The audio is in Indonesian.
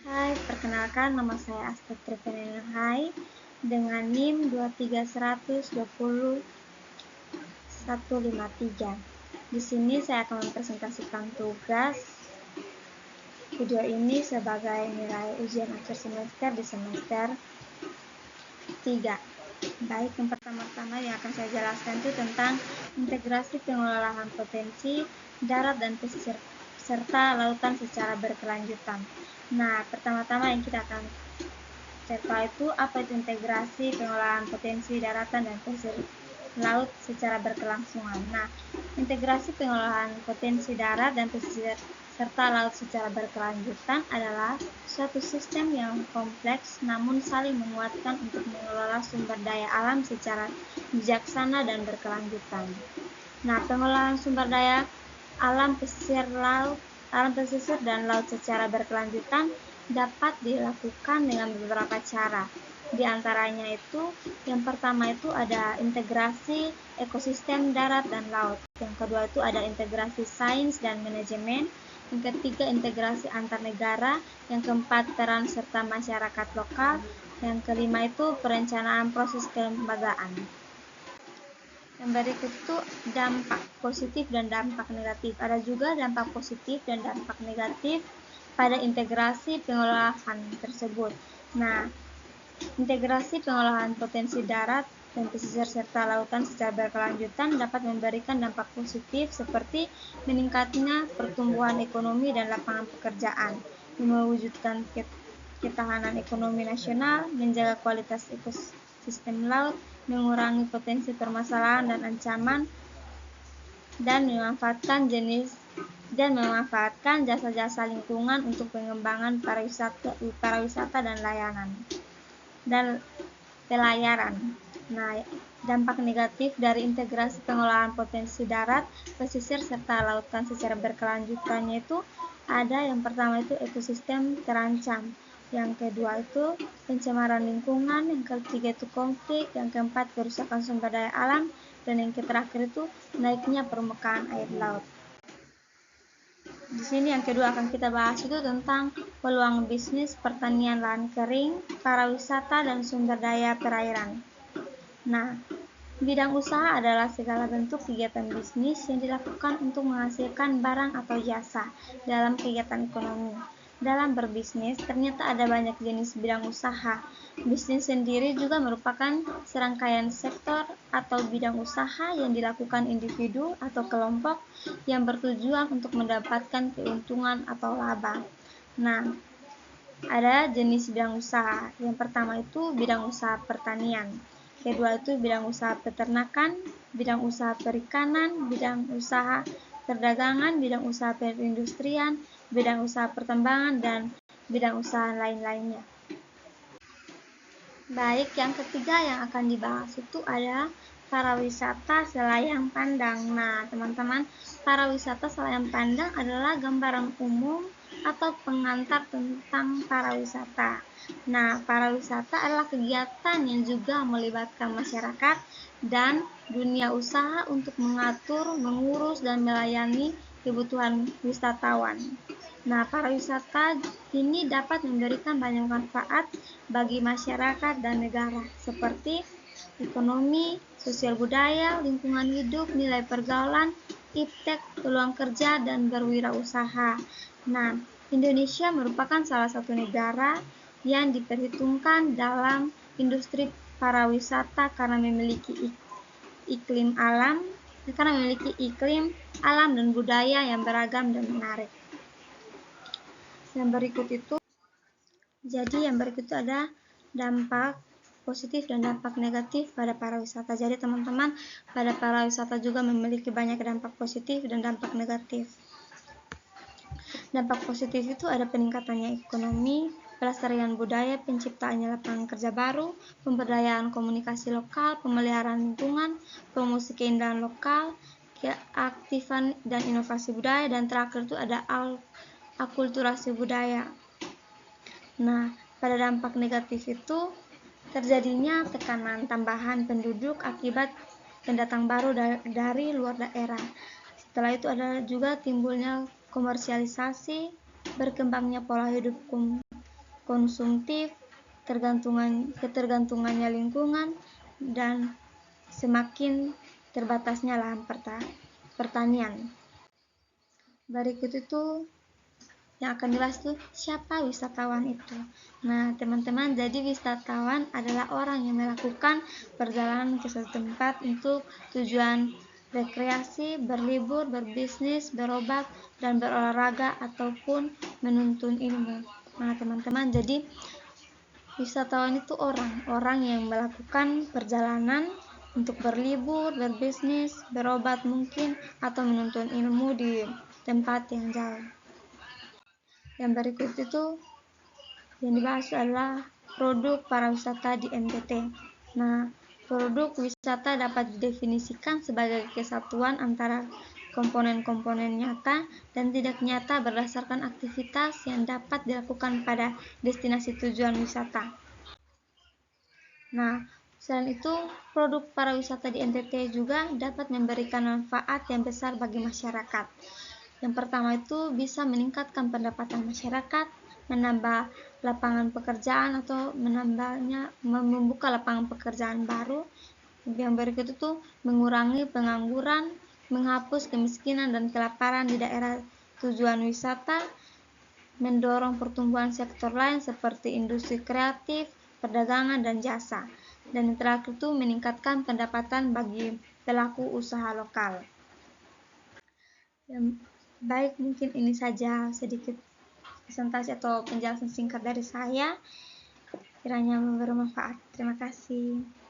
Hai, perkenalkan nama saya Astrid Trivenena Hai dengan NIM 2310153. Di sini saya akan mempresentasikan tugas video ini sebagai nilai ujian akhir semester di semester 3. Baik, yang pertama-tama yang akan saya jelaskan itu tentang integrasi pengelolaan potensi darat dan pesisir serta lautan secara berkelanjutan. Nah, pertama-tama yang kita akan cek itu apa itu integrasi pengelolaan potensi daratan dan pesisir laut secara berkelangsungan. Nah, integrasi pengelolaan potensi darat dan pesisir serta laut secara berkelanjutan adalah suatu sistem yang kompleks namun saling menguatkan untuk mengelola sumber daya alam secara bijaksana dan berkelanjutan. Nah, pengelolaan sumber daya alam pesisir dan laut secara berkelanjutan dapat dilakukan dengan beberapa cara. Di antaranya itu, yang pertama itu ada integrasi ekosistem darat dan laut. Yang kedua itu ada integrasi sains dan manajemen. Yang ketiga integrasi antar negara. Yang keempat peran serta masyarakat lokal. Yang kelima itu perencanaan proses kelembagaan. Yang berikut itu dampak positif dan dampak negatif. Ada juga dampak positif dan dampak negatif pada integrasi pengelolaan tersebut. Nah, integrasi pengelolaan potensi darat dan pesisir serta lautan secara berkelanjutan dapat memberikan dampak positif seperti meningkatnya pertumbuhan ekonomi dan lapangan pekerjaan, mewujudkan ketahanan ekonomi nasional, menjaga kualitas ekosistem laut, mengurangi potensi permasalahan dan ancaman, dan memanfaatkan jasa-jasa lingkungan untuk pengembangan pariwisata dan pelayaran. Nah, dampak negatif dari integrasi pengelolaan potensi darat, pesisir serta lautan secara berkelanjutannya itu ada yang pertama itu ekosistem terancam, yang kedua itu pencemaran lingkungan, yang ketiga itu konflik, yang keempat kerusakan sumber daya alam, dan yang terakhir itu naiknya permukaan air laut. Di sini yang kedua akan kita bahas itu tentang peluang bisnis pertanian lahan kering, pariwisata, dan sumber daya perairan. Nah, bidang usaha adalah segala bentuk kegiatan bisnis yang dilakukan untuk menghasilkan barang atau jasa dalam kegiatan ekonomi. Dalam berbisnis, ternyata ada banyak jenis bidang usaha. Bisnis sendiri juga merupakan serangkaian sektor atau bidang usaha yang dilakukan individu atau kelompok yang bertujuan untuk mendapatkan keuntungan atau laba. Nah, ada jenis bidang usaha. Yang pertama itu bidang usaha pertanian. Kedua itu bidang usaha peternakan, bidang usaha perikanan, bidang usaha perdagangan, bidang usaha perindustrian, bidang usaha pertambangan, dan bidang usaha lain-lainnya. Baik, yang ketiga yang akan dibahas itu ada pariwisata selayang pandang. Nah, teman-teman, pariwisata selayang pandang adalah gambaran umum atau pengantar tentang pariwisata. Nah, pariwisata adalah kegiatan yang juga melibatkan masyarakat dan dunia usaha untuk mengatur, mengurus, dan melayani kebutuhan wisatawan. Nah, pariwisata ini dapat memberikan banyak manfaat bagi masyarakat dan negara, seperti ekonomi, sosial budaya, lingkungan hidup, nilai pergaulan, iptek, peluang kerja, dan berwirausaha. Nah, Indonesia merupakan salah satu negara yang diperhitungkan dalam industri pariwisata karena memiliki iklim alam dan budaya yang beragam dan menarik. Yang berikut itu ada dampak positif dan dampak negatif pada pariwisata. Jadi teman-teman, pada pariwisata juga memiliki banyak dampak positif dan dampak negatif. Dampak positif itu ada peningkatannya ekonomi, pelestarian budaya, penciptaannya lapangan kerja baru, pemberdayaan komunikasi lokal, pemeliharaan lingkungan, promosi keindahan lokal, keaktifan dan inovasi budaya, dan terakhir itu ada akulturasi budaya. Nah, pada dampak negatif itu terjadinya tekanan tambahan penduduk akibat pendatang baru dari luar daerah. Setelah itu ada juga timbulnya komersialisasi, berkembangnya pola hidup konsumtif, ketergantungannya lingkungan, dan semakin terbatasnya lahan pertanian. Berikut itu yang akan dibahas tuh siapa wisatawan itu. Nah, teman-teman, jadi wisatawan adalah orang yang melakukan perjalanan ke suatu tempat untuk tujuan rekreasi, berlibur, berbisnis, berobat, dan berolahraga ataupun menuntut ilmu. Nah, teman-teman, jadi wisatawan itu orang yang melakukan perjalanan untuk berlibur, berbisnis, berobat mungkin, atau menuntut ilmu di tempat yang jauh. Yang berikut itu yang dibahas adalah produk pariwisata di NTT. Nah, produk wisata dapat didefinisikan sebagai kesatuan antara komponen-komponen nyata dan tidak nyata berdasarkan aktivitas yang dapat dilakukan pada destinasi tujuan wisata. Nah, selain itu, produk pariwisata di NTT juga dapat memberikan manfaat yang besar bagi masyarakat. Yang pertama itu bisa meningkatkan pendapatan masyarakat, menambah lapangan pekerjaan atau membuka lapangan pekerjaan baru. Yang berikut itu mengurangi pengangguran, menghapus kemiskinan dan kelaparan di daerah tujuan wisata, mendorong pertumbuhan sektor lain seperti industri kreatif, perdagangan, dan jasa. Dan yang terakhir itu meningkatkan pendapatan bagi pelaku usaha lokal. Baik, mungkin ini saja sedikit presentasi atau penjelasan singkat dari saya. Kiranya bermanfaat. Terima kasih.